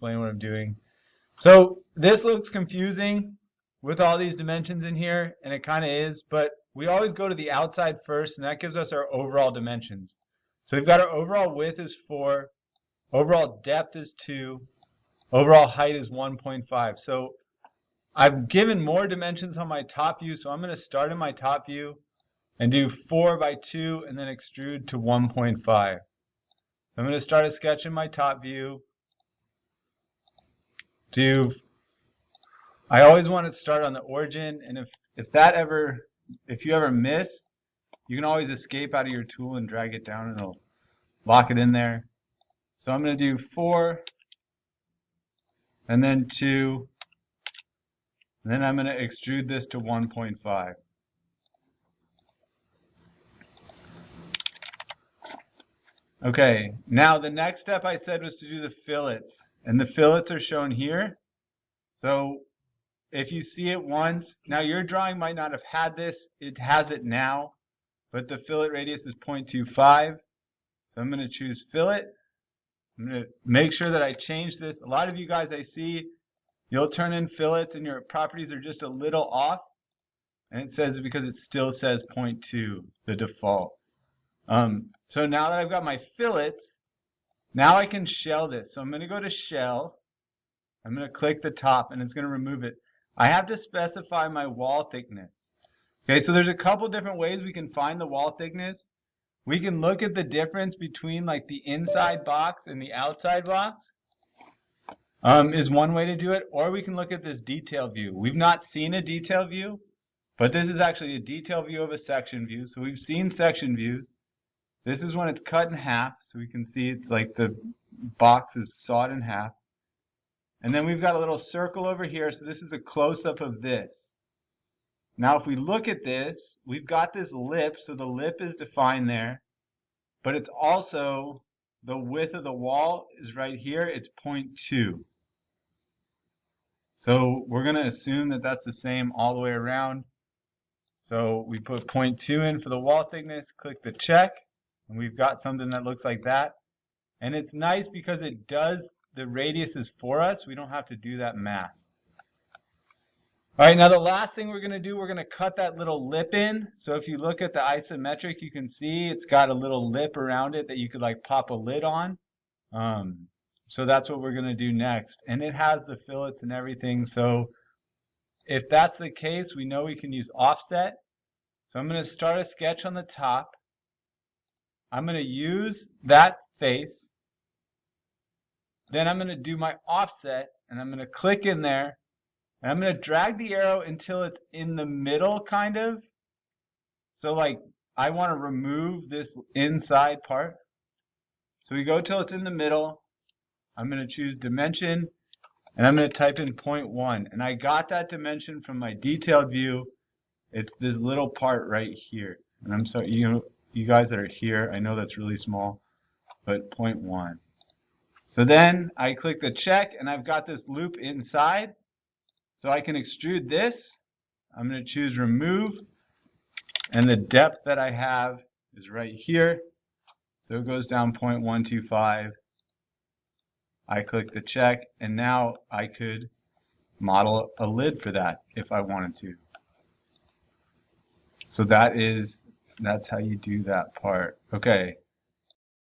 explain what I'm doing. So this looks confusing with all these dimensions in here, and it kind of is, but we always go to the outside first, and that gives us our overall dimensions. So we've got our overall width is 4, overall depth is 2, overall height is 1.5. So I've given more dimensions on my top view, so I'm going to start in my top view and do 4 by 2 and then extrude to 1.5. So I'm going to start a sketch in my top view. I always want to start on the origin, and if you ever miss, you can always escape out of your tool and drag it down and it'll lock it in there. So I'm going to do 4 and then 2, and then I'm going to extrude this to 1.5. Okay, now the next step I said was to do the fillets, and the fillets are shown here. So if you see it once, now your drawing might not have had this, it has it now, but the fillet radius is 0.25. So I'm going to choose fillet. I'm going to make sure that I change this. A lot of you guys I see, you'll turn in fillets and your properties are just a little off, and it says because it still says 0.2, the default. So now that I've got my fillets, now I can shell this. So I'm going to go to shell. I'm going to click the top and it's going to remove it. I have to specify my wall thickness. Okay, so there's a couple different ways we can find the wall thickness. We can look at the difference between like the inside box and the outside box. Is one way to do it, or we can look at this detail view. We've not seen a detail view, but this is actually a detail view of a section view. So we've seen section views. This is when it's cut in half, so we can see it's like the box is sawed in half. And then we've got a little circle over here, so this is a close-up of this. Now if we look at this, we've got this lip, so the lip is defined there, but it's also the width of the wall is right here, it's 0.2. So we're going to assume that that's the same all the way around. So we put 0.2 in for the wall thickness, click the check, and we've got something that looks like that. And it's nice because it does, the radius is for us, we don't have to do that math. Alright, now the last thing we're going to do, we're going to cut that little lip in. So if you look at the isometric, you can see it's got a little lip around it that you could like pop a lid on. So that's what we're going to do next. And it has the fillets and everything. So if that's the case, we know we can use offset. So I'm going to start a sketch on the top. I'm going to use that face. Then I'm going to do my offset, and I'm going to click in there. And I'm going to drag the arrow until it's in the middle, kind of. So like, I want to remove this inside part. So we go till it's in the middle. I'm going to choose dimension, and I'm going to type in 0.1. And I got that dimension from my detailed view. It's this little part right here. And I'm sorry, you guys that are here, I know that's really small, but 0.1. So then I click the check, and I've got this loop inside. So I can extrude this. I'm going to choose remove, and the depth that I have is right here. So it goes down 0.125. I click the check, and now I could model a lid for that if I wanted to. So that's how you do that part. Okay.